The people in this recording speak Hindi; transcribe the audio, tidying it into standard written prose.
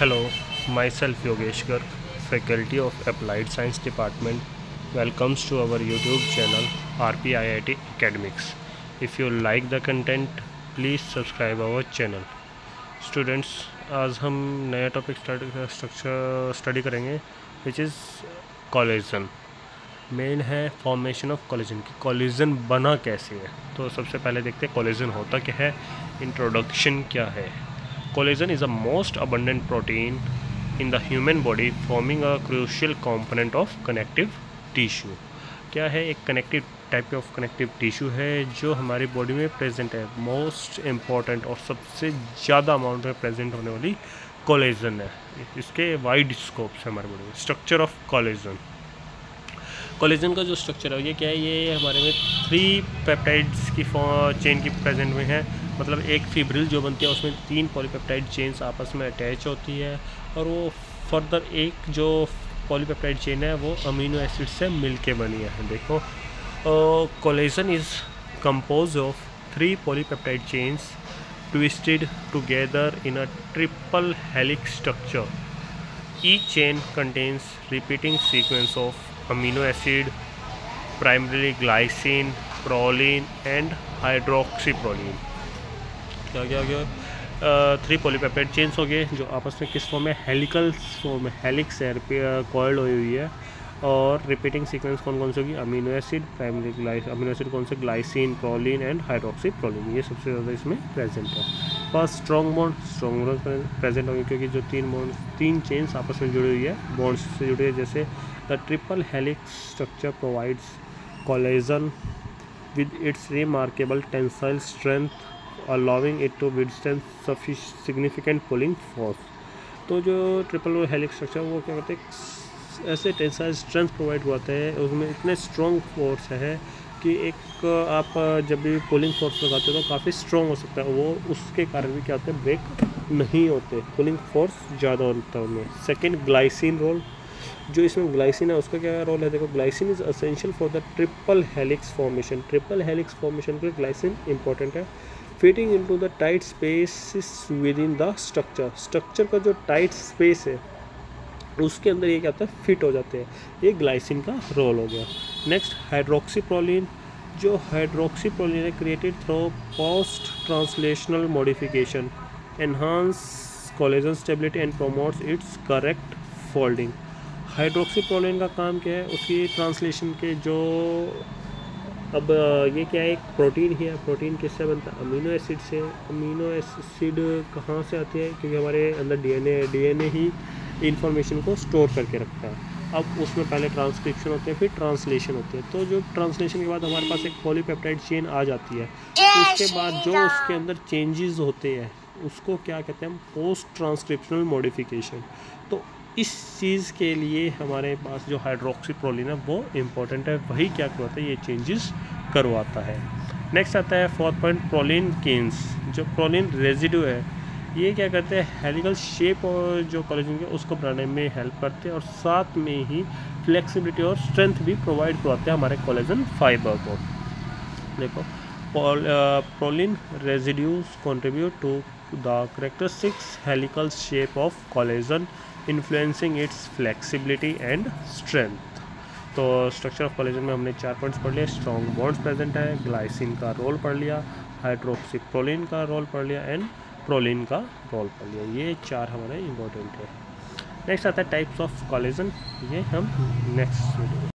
Hello, myself Yogesh Garg, Faculty of Applied Science Department, welcomes to our YouTube channel RPIIT Academics. If you like the content, please subscribe our channel. Students, आज हम नया टॉपिक स्टडी करेंगे विच इज़ कोलिजन. मेन है फॉर्मेशन ऑफ कोलिजन की कोलिजन बना कैसे है. तो सबसे पहले देखते हैं कोलिजन होता क्या है, इंट्रोडक्शन क्या है. Collagen is the most abundant protein in the human body, forming a crucial component of connective tissue. क्या है, एक connective type of connective tissue है जो हमारी बॉडी में प्रेजेंट है. मोस्ट इम्पॉर्टेंट और सबसे ज़्यादा अमाउंट में प्रेजेंट होने वाली कोलेजन है. इसके वाइड स्कोप से हमारे बॉडी में. Structure of collagen. कोलेजन का जो स्ट्रक्चर है ये क्या है, ये हमारे में 3 पेप्टाइड्स की चेन की प्रेजेंट में है. मतलब एक फिब्रिल जो बनती है उसमें 3 पॉलीपेप्टाइड चेन्स आपस में अटैच होती है और वो फर्दर एक जो पॉलीपेप्टाइड चेन है वो अमीनो एसिड से मिलके बनी है. देखो, collagen is compose of 3 polypeptide chains twisted together in a triple helix structure. Each chain contains repeating sequence of amino acid, primary glycine, proline and hydroxyproline. क्या क्या क्या 3 पॉलीपेप्टाइड चेन्स हो गए जो आपस में किस फॉर्म में, हेलिकल फॉर्म में, हेलिक्स है, कॉइल्ड हुई है. और रिपीटिंग सीक्वेंस कौन कौन से होगी, amino acid, primary amino acid कौन से, ग्लाइसिन, प्रोलिन एंड हाइड्रोक्सीप्रोलिन. ये सबसे ज़्यादा इसमें प्रेजेंट है. फर्स्ट स्ट्रॉन्ग बॉन्ड प्रेजेंट होगी क्योंकि जो 3 चेन्स आपस में जुड़ी हुई है, बॉन्ड्स से जुड़ी है. जैसे the triple helix structure provides collagen with its remarkable tensile strength allowing it to withstand significant pulling force. तो जो ट्रिपल हेलिक्स स्ट्रक्चर वो क्या करते हैं, ऐसे टेंसाइल स्ट्रेंथ प्रोवाइड करते हैं, उसमें इतने स्ट्रॉन्ग फोर्स है कि एक आप जब भी पुलिंग फोर्स लगाते हो तो काफ़ी स्ट्रॉन्ग हो सकता है वो. उसके कारण भी क्या होता है, ब्रेक नहीं होते, पुलिंग फोर्स ज़्यादा होता है उनमें. Second, glycine role. जो इसमें ग्लाइसिन है उसका क्या रोल है, देखो, glycine is essential for the triple helix formation. Triple helix formation के लिए ग्लाइसिन इंपॉर्टेंट है. Fitting into the tight space within the structure. Structure का जो टाइट स्पेस है उसके अंदर ये क्या होता है, फिट हो जाते हैं. ये ग्लाइसिन का रोल हो गया. Next, hydroxyproline. जो हाइड्रोक्सीप्रोलिन है created through post translational modification, enhance collagen stability and promotes its correct folding. Hydroxyproline का काम क्या है, उसकी ट्रांसलेशन के जो, अब ये क्या है, एक प्रोटीन ही है. प्रोटीन किससे बनता है, अमीनो एसिड से. अमीनो एसिड कहाँ से आती है, क्योंकि हमारे अंदर डीएनए ही इंफॉर्मेशन को स्टोर करके रखता है. अब उसमें पहले ट्रांसक्रिप्शन होते हैं, फिर ट्रांसलेशन होते हैं. तो जो ट्रांसलेशन के बाद हमारे पास एक पॉलीपेप्टाइड चेन आ जाती है. उसके बाद जो उसके अंदर चेंजेस होते हैं उसको क्या कहते हैं हम, पोस्ट ट्रांसक्रिप्शनल मॉडिफिकेशन. तो इस चीज़ के लिए हमारे पास जो हाइड्रोक्सीप्रोलिन है वो इम्पोर्टेंट है. वही क्या करवाता है, ये चेंजेस करवाता है. नेक्स्ट आता है 4th पॉइंट, प्रोलिन केन्स. जो प्रोलिन रेजिड्यू है ये क्या करते हैं, हेलिकल शेप और जो कोलेजन के उसको बनाने में हेल्प करते हैं और साथ में ही फ्लेक्सिबिलिटी और स्ट्रेंथ भी प्रोवाइड करवाते हैं हमारे कोलेजन फाइबर को. देखो, proline residues contribute to the characteristics helical shape of collagen, influencing its flexibility and strength. तो स्ट्रक्चर ऑफ कोलेजन में हमने 4 पॉइंट्स पढ़ लिए. स्ट्रॉन्ग बॉन्ड्स प्रेजेंट है, ग्लाइसिन का रोल पढ़ लिया, हाइड्रोक्सीप्रोलिन का रोल पढ़ लिया एंड प्रोलिन का रोल पढ़ लिया. ये 4 हमारे इंपॉर्टेंट है. नेक्स्ट आता है टाइप्स ऑफ कोलेजन. ये हम नेक्स्ट वीडियो